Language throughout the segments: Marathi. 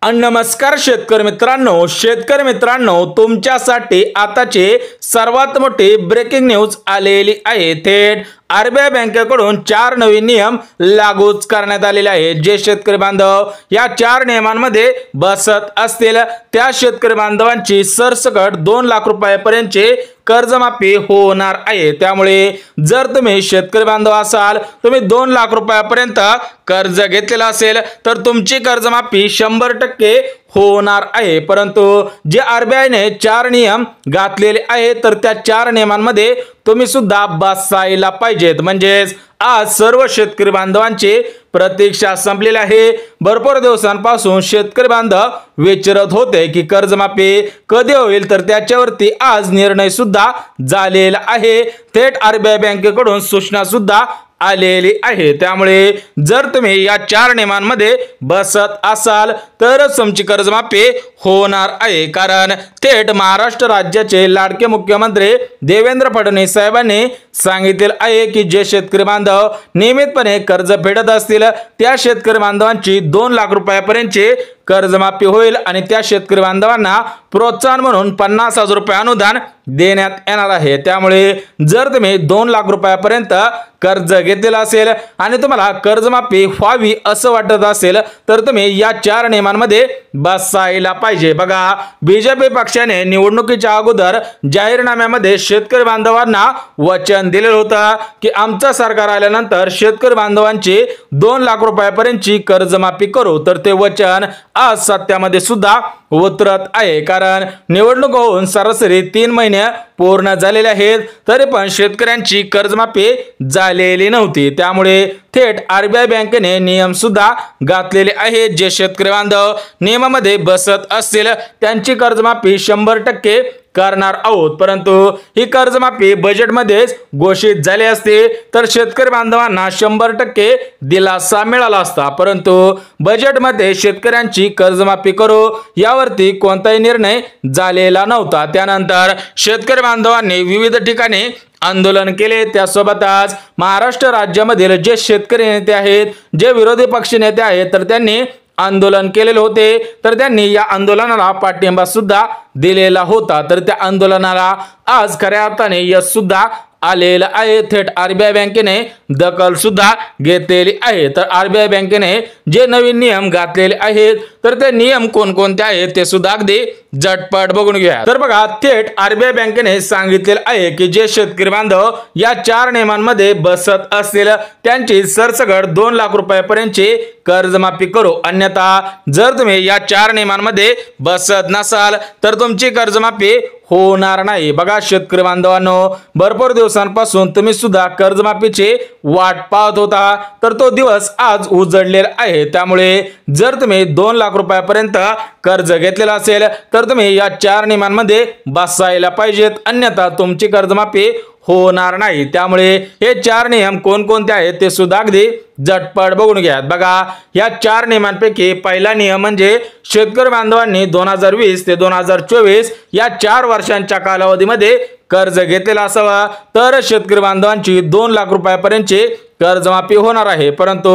नमस्कार शेतकरी मित्रांनो तुमच्यासाठी आताचे सर्वात मोठी ब्रेकिंग न्यूज आलेली आहे। थेट आरबीआय बँकेकडून 4 नवीन नियम लागू करण्यात आलेले आहेत। जे शेतकरी बांधव या 4 नियमांमध्ये बसत असतील त्या शेतकरी बांधवांची सरसकट 2 लाख रुपयांपर्यंतचे कर्जमाफी होणार आहे। त्यामुळे जर तुम्ही शेतकरी बांधव असाल, तुम्ही 2 लाख रुपयांपर्यंत कर्ज घेतलेला असेल तर तुमची कर्जमाफी 100% होणार आहे। परंतु जे आरबीआय ने 4 नियम घातलेले आहेत तर त्या 4 नियमांमध्ये तुम्ही सुद्धा बसायला पाहिजेत। म्हणजेच आज सर्व शेतकरी बांधवांची प्रतीक्षा संपलेली आहे। भरपूर दिवसांपासून शेतकरी बांधव विचारत होते की कर्जमाफी कधी होईल, तर त्याच्यावरती आज निर्णय सुद्धा झालेला आहे। थेट आरबीआय बँकेकडून सूचना सुद्धा आलेली आहे। त्यामुळे जर तुम्ही या 4 नियमांमध्ये बसत असाल तर तुमची कर्जमाफी होणार आहे। कारण थेट महाराष्ट्र राज्याचे लाडके मुख्यमंत्री देवेंद्र फडणवीस साहेबांनी सांगितले आहे की जे शेतकरी बांधव नियमितपणे कर्ज फेडत असतील त्या शेतकरी बांधवांची 2 लाख रुपयांपर्यंतची कर्जमाफी होईल आणि त्या शेतकरी बांधवांना प्रोत्साहन म्हणून 50,000 रुपये अनुदान देण्यात येणार आहे। त्यामुळे जर तुम्ही 2 लाख रुपयांपर्यंत कर्ज घेतलेला असेल आणि तुम्हाला कर्जमाफी व्हावी असं वाटत असेल तर तुम्ही या 4 नियमांमध्ये बसायला पाहिजे। बघा, बीजेपी पक्षाने निवडणुकीच्या अगोदर जाहीरनाम्यामध्ये शेतकरी बांधवांना वचन दिलेलं होतं की आमचं सरकार आल्यानंतर शेतकरी बांधवांची 2 लाख रुपयांपर्यंतची कर्जमाफी करू। तर ते वचन आज सत्यामध्ये सुद्धा उतरत आहे। कारण निवडणूक होऊन सरासरी 3 महिने पूर्ण झालेले आहेत तरी पण शेतकऱ्यांची कर्जमाफी झालेली नव्हती। त्यामुळे थेट आरबीआय बँकेने नियम सुद्धा घातलेले आहेत। जे शेतकरी बांधव नियमामध्ये बसत असतील त्यांची कर्जमाफी 100% करणार आहोत। परंतु ही कर्जमाफी बजेटमध्येच घोषित झाली असते तर शेतकरी बांधवांना 100% दिलासा मिळाला असता। परंतु बजेटमध्ये शेतकऱ्यांची कर्जमाफी करू यावरती कोणताही निर्णय झालेला नव्हता। त्यानंतर शेतकरी बांधवांनी विविध ठिकाणी आंदोलन केले। त्यासोबतच महाराष्ट्र राज्यामधील जे शेतकरी नेते आहेत, जे विरोधी पक्ष नेते आहेत, तर त्यांनी आंदोलन केलेले होते। तर त्यांनी या आंदोलनाला पाठिंबा सुद्धा दिलेला होता। तर त्या आंदोलनाला आज खऱ्या अर्थाने यश सुद्धा आलेला आहे। थेट आरबीआय बँकेने दखल सुद्धा घेतलेली आहे। तर आरबीआय बँकेने जे नवीन नियम घातलेले आहेत तर ते नियम कोणकोणते आहेत ते सुद्धा अगदी झटपट बघून घ्या। तर बघा, थेट आरबीआय बँकेने सांगितलेले आहे की जे शेतकरी बांधव या 4 नियमांमध्ये बसत असतील त्यांची सरसकट 2 लाख रुपयांपर्यंतची कर्जमाफी करू। अन्यथा जर तुम्ही या 4 नियमांमध्ये बसत नसाल तर तुमची कर्जमाफी होणार नाही। बघा शेतकरी बांधवांनो, भरपूर दिवसांपासून तुम्ही सुद्धा कर्जमाफीची वाट पाहत होता तर तो दिवस आज उजळलेला आहे। त्यामुळे जर तुम्ही 2 लाख रुपयांपर्यंत कर्ज घेतलेला असेल तर तुम्ही या 4 नियमांमध्ये बसायला पाहिजेत, अन्यथा तुमची कर्जमाफी होणार नाही। त्यामुळे हे 4 नियम कोणकोणते आहेत ते सुद्धा अगदी झटपट बघून घ्या। बघा, या 4 नियमांपैकी पहिला नियम म्हणजे शेतकरी बांधवांनी 2020 ते 2024 या 4 वर्षांच्या कालावधीमध्ये कर्ज घेतलेला असावा तर शेतकरी बांधवांची 2 लाख रुपयांपर्यंतची कर्जमाफी होणार आहे। परंतु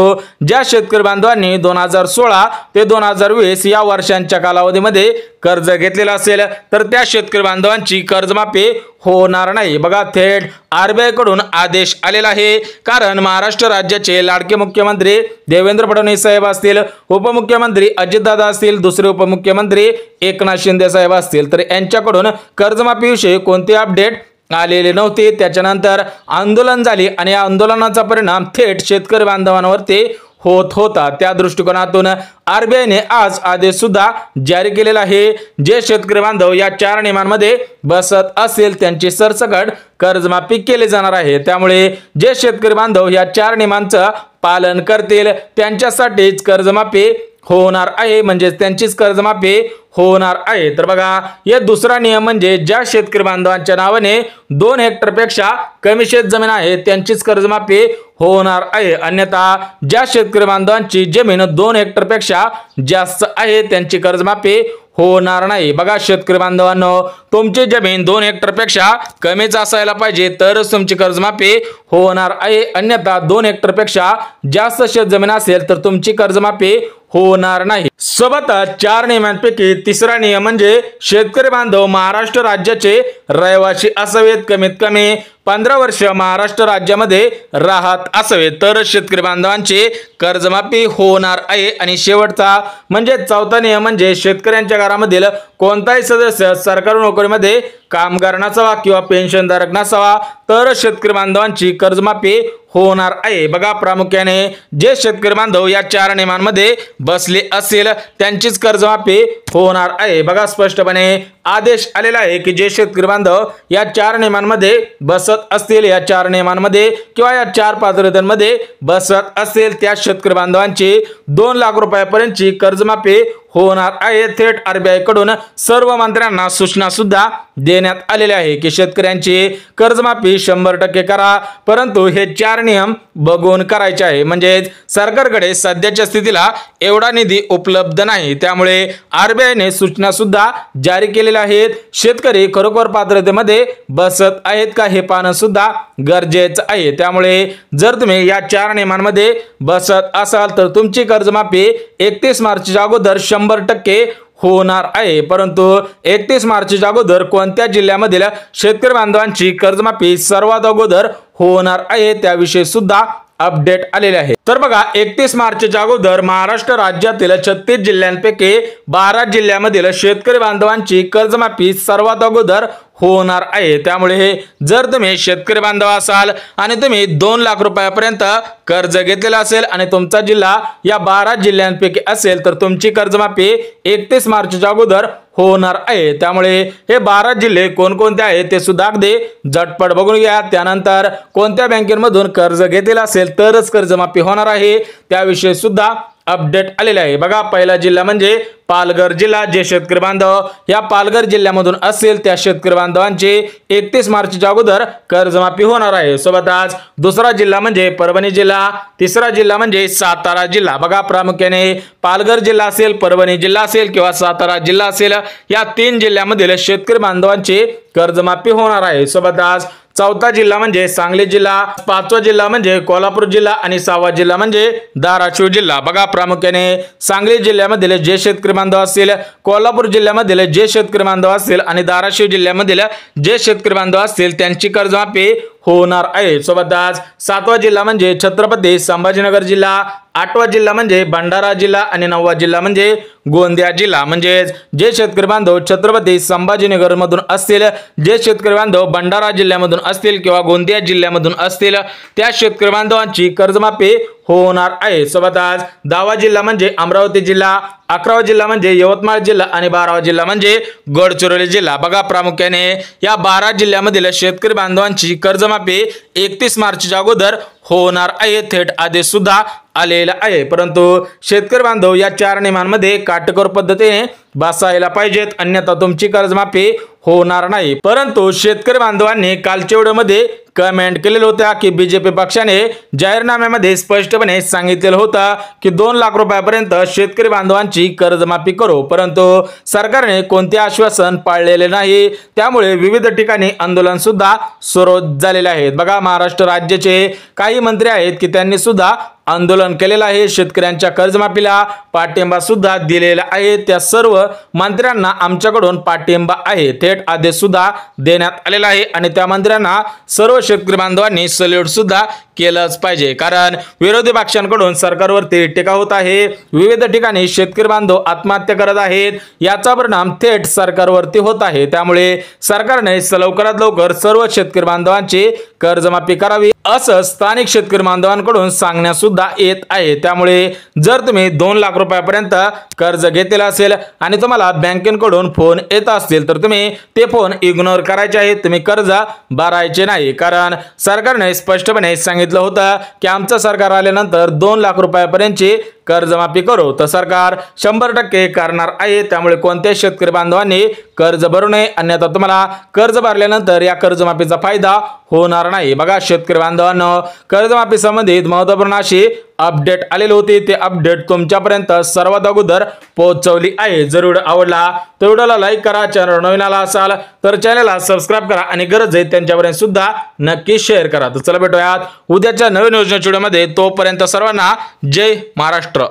ज्या शेतकरी बांधवांनी 2016 ते 2020 या वर्षांच्या कालावधीमध्ये कर्ज घेतलेला असेल तर त्या शेतकरी बांधवांची कर्जमाफी होणार नाही। बघा, थेट आरबीआय कडून आदेश आलेला आहे। कारण महाराष्ट्र राज्याचे लाडके मुख्यमंत्री देवेंद्र फडणवीस साहेब असतील, उपमुख्यमंत्री अजितदादा असतील, दुसरे उपमुख्यमंत्री एकनाथ शिंदे साहेब असतील, तर यांच्याकडून कर्जमाफीविषयी कोणते अपडेट आलेले नव्हते। त्याच्यानंतर आंदोलन झाले आणि या आंदोलनाचा परिणाम थेट शेतकरी बांधवांवरती होत होता। त्या दृष्टिकोनातून आरबीआयने आज आदेश सुद्धा जारी केलेला आहे। जे शेतकरी बांधव या 4 नियमांमध्ये बसत असेल त्यांची सरसकट कर्जमाफी केली जाणार आहे। त्यामुळे जे शेतकरी बांधव या 4 नियमांचं पालन करतील त्यांच्यासाठीच कर्जमाफी होणार आहे। म्हणजे त्यांचीच कर्जमाफी होणार आहे। तर बघा हे दुसरा नियम म्हणजे ज्या शेतकरी बांधवांच्या नावाने 2 हेक्टरपेक्षा कमी शेत जमीन आहे त्यांचीच कर्जमाफी होणार आहे। अन्यथा ज्या शेतकरी बांधवांची जमीन 2 हेक्टरपेक्षा जास्त आहे त्यांची कर्जमाफी होणार नाही। बघा शेतकरी बांधवांनो, तुमची जमीन 2 हेक्टरपेक्षा कमीच असायला पाहिजे तरच तुमची कर्जमाफी होणार आहे। अन्यथा 2 हेक्टरपेक्षा जास्त शेत जमीन असेल तर तुमची कर्जमाफी होणार नाही। सोबत 4 नियमांपैकी तिसरा नियम म्हणजे शेतकरी बांधव महाराष्ट्र राज्याचे रहिवासी असावेत, कमीत कमी 15 वर्ष महाराष्ट्र राज्यामध्ये राहत असावे तर शेतकरी बांधवांची कर्जमाफी होणार आहे। आणि शेवटचा म्हणजे चौथा नियम म्हणजे शेतकऱ्यांच्या घरामधील कोणताही सदस्य सरकारी नोकरीमध्ये कामगार नसावा किंवा पेन्शनधारक नसावा तर शेतकरी बांधवांची कर्जमाफी होणार आहे। बघा प्रामुख्याने जे शेतकरी बांधव या 4 नियमांमध्ये बसले असेल त्यांचीच कर्जमाफी होणार आहे। बघा स्पष्टपणे आदेश आलेला आहे की जे शेतकरी बांधव या 4 नियमांमध्ये बसत असतील, या 4 नियमांमध्ये किंवा या 4 पात्रतेमध्ये बसत असेल त्या शेतकरी बांधवांची 2 लाख रुपयापर्यंतची कर्जमाफी होणार आहे। थेट आरबीआय कडून सर्व मंत्र्यांना सूचना सुद्धा देण्यात आलेल्या आहे की शेतकऱ्यांची कर्जमाफी 100% करा, परंतु हे 4 नियम बघून करायचे आहे। म्हणजे सरकारकडे सध्याच्या स्थितीला एवढा निधी उपलब्ध नाही, त्यामुळे आरबीआयने सूचना सुद्धा जारी केलेल्या आहेत। शेतकरी खरोखर पात्रतेमध्ये बसत आहेत का हे पाहणं सुद्धा गरजेचं आहे। त्यामुळे जर तुम्ही या 4 नियमांमध्ये बसत असाल तर तुमची कर्जमाफी 31 मार्चच्या अगोदर 100% होणार आहे। परंतु 31 मार्चच्या अगोदर कोणत्या जिल्ह्यामधील शेतकरी बांधवांची कर्जमाफी सर्वात अगोदर होणार आहे त्याविषयी सुद्धा अपडेट आलेले आहे। तर बघा 31 मार्चच्या अगोदर महाराष्ट्र राज्यातील 36 जिल्ह्यांपैकी 12 जिल्ह्यामधील शेतकरी बांधवांची कर्जमाफी सर्वात अगोदर होणार आहे। त्यामुळे जर तुम्ही शेतकरी बांधव असाल आणि तुम्ही 2 लाख रुपयापर्यंत कर्ज घेतलेला असेल आणि तुमचा जिल्हा या 12 जिल्ह्यांपैकी असेल तर तुमची कर्जमाफी 31 मार्चच्या अगोदर होणार आहे। त्यामुळे हे 12 जिल्हे कोणकोणते आहेत ते सुद्धा अगदी झटपट बघून घ्या। त्यानंतर कोणत्या बँकेमधून कर्ज घेतलेला असेल तरच कर्जमाफी होणार आहे त्याविषयी सुद्धा अपडेट आलेले आहे। बघा पहिला जिल्हा म्हणजे पालघर जिल्हा। जे शेतकरी बांधव या पालघर जिल्ह्यामधून असेल त्या शेतकरी बांधवांची 31 मार्चच्या अगोदर कर्जमाफी होणार आहे। सोबतच दुसरा जिल्हा म्हणजे परभणी जिल्हा, तिसरा जिल्हा म्हणजे सातारा जिल्हा। बघा प्रामुख्याने पालघर जिल्हा असेल, परभणी जिल्हा असेल किंवा सातारा जिल्हा असेल या 3 जिल्ह्यामधील शेतकरी बांधवांची कर्जमाफी होणार आहे। सोबतच चौथा जिल्हा म्हणजे सांगली जिल्हा, 5वा जिल्हा म्हणजे कोल्हापूर जिल्हा आणि 6वा जिल्हा म्हणजे धाराशिव जिल्हा। बघा प्रामुख्याने सांगली जिल्ह्यामधील जे शेतकरी बांधव असतील, कोल्हापूर जिल्ह्यामधील जे शेतकरी बांधव असतील आणि धाराशिव जिल्ह्यामधील जे शेतकरी बांधव असतील त्यांची कर्जमाफी होणार आहे। सोबतच 7वा जिल्हा म्हणजे छत्रपती संभाजीनगर जिल्हा, 8वा जिल्हा म्हणजे भंडारा जिल्हा आणि 9वा जिल्हा म्हणजे गोंदिया जिल्हा। म्हणजे जे शेतकरी बांधव छत्रपती संभाजीनगर मधून असतील, जे शेतकरी बांधव भंडारा जिल्ह्यामधून असतील किंवा गोंदिया जिल्ह्यामधून असतील त्या शेतकरी बांधवांची कर्जमाफी होणार आहे। सोबतच 10वा जिल्हा म्हणजे अमरावती जिल्हा, 11वा जिल्हा म्हणजे यवतमाळ जिल्हा आणि 12वा जिल्हा म्हणजे गडचिरोली जिल्हा। बघा प्रामुख्याने या 12 जिल्ह्यामधील शेतकरी बांधवांची कर्जमाफी 31 मार्चच्या अगोदर होणार आहे। थेट आदेश सुद्धा आलेला आहे। परंतु शेतकरी बांधव या 4 नियमांमध्ये काटेकोर पद्धतीने बसायला पाहिजेत, अन्यथा तुमची कर्जमाफी होणार नाही। परंतु शेतकरी बांधवांनी कालच्या व्हिडिओमध्ये कमेंट केलेल्या होत्या की बीजेपी पक्षाने जाहीरनाम्यामध्ये स्पष्टपणे सांगितलेलं होतं की 2 लाख रुपयापर्यंत शेतकरी बांधवांची कर्जमाफी करू, परंतु सरकारने कोणते आश्वासन पाळलेले नाही। त्यामुळे विविध ठिकाणी आंदोलन सुद्धा सुरू झालेले आहेत। बघा महाराष्ट्र राज्याचे काही मंत्री आहेत की त्यांनी सुद्धा आंदोलन केलेलं आहे, शेतकऱ्यांच्या कर्जमाफीला पाठिंबा सुद्धा दिलेला आहे। त्या सर्व मंत्र्यांना आमच्याकडून पाठिंबा आहे। थेट आदेश सुद्धा देण्यात आलेला आहे आणि त्या मंत्र्यांना सर्व शेतकरी बांधवांनी सल्यूट सुद्धा केलंच पाहिजे, कारण विरोधी पक्षांकडून सरकारवरती टीका होत आहे। विविध ठिकाणी शेतकरी बांधव आत्महत्या करत आहेत, याचा परिणाम थेट सरकारवरती होत आहे। त्यामुळे सरकारने लवकरात लवकर सर्व शेतकरी बांधवांची कर्जमाफी करावी असं स्थानिक शेतकरी बांधवांकडून सांगण्यात सुद्धा येत आहे। त्यामुळे जर तुम्ही 2 लाख रुपयापर्यंत कर्ज घेतलेला असेल आणि तुम्हाला बँकेकडून फोन येत असतील तर तुम्ही ते फोन इग्नोर करायचे आहे, तुम्ही कर्ज भरायचे नाही। कारण सरकारने स्पष्टपणे सांगितलं होतं की आमचं सरकार आल्यानंतर 2 लाख रुपयापर्यंतची कर्जमाफी करू, तर सरकार 100% करणार आहे। त्यामुळे कोणत्याही शेतकरी बांधवांनी कर्ज भरू नये, अन्यथा तुम्हाला कर्ज भरल्यानंतर या कर्जमाफीचा फायदा होणार नाही। बघा शेतकरी बांधवांनो, कर्जमाफी संबंधित महत्त्वपूर्ण अशी अपडेट आलेली होती, ते अपडेट तुमच्यापर्यंत सर्वात अगोदर पोहोचवली आहे। जर व्हिडिओ आवडला तर व्हिडिओला लाईक करा, चॅनल नवीन आला असाल तर चॅनलला सबस्क्राइब करा आणि गरज आहे त्यांच्यापर्यंत सुद्धा नक्की शेअर करा। तर चला भेटूयात उद्याच्या नवीन योजनेच्या व्हिडिओमध्ये, तोपर्यंत सर्वांना जय महाराष्ट्र।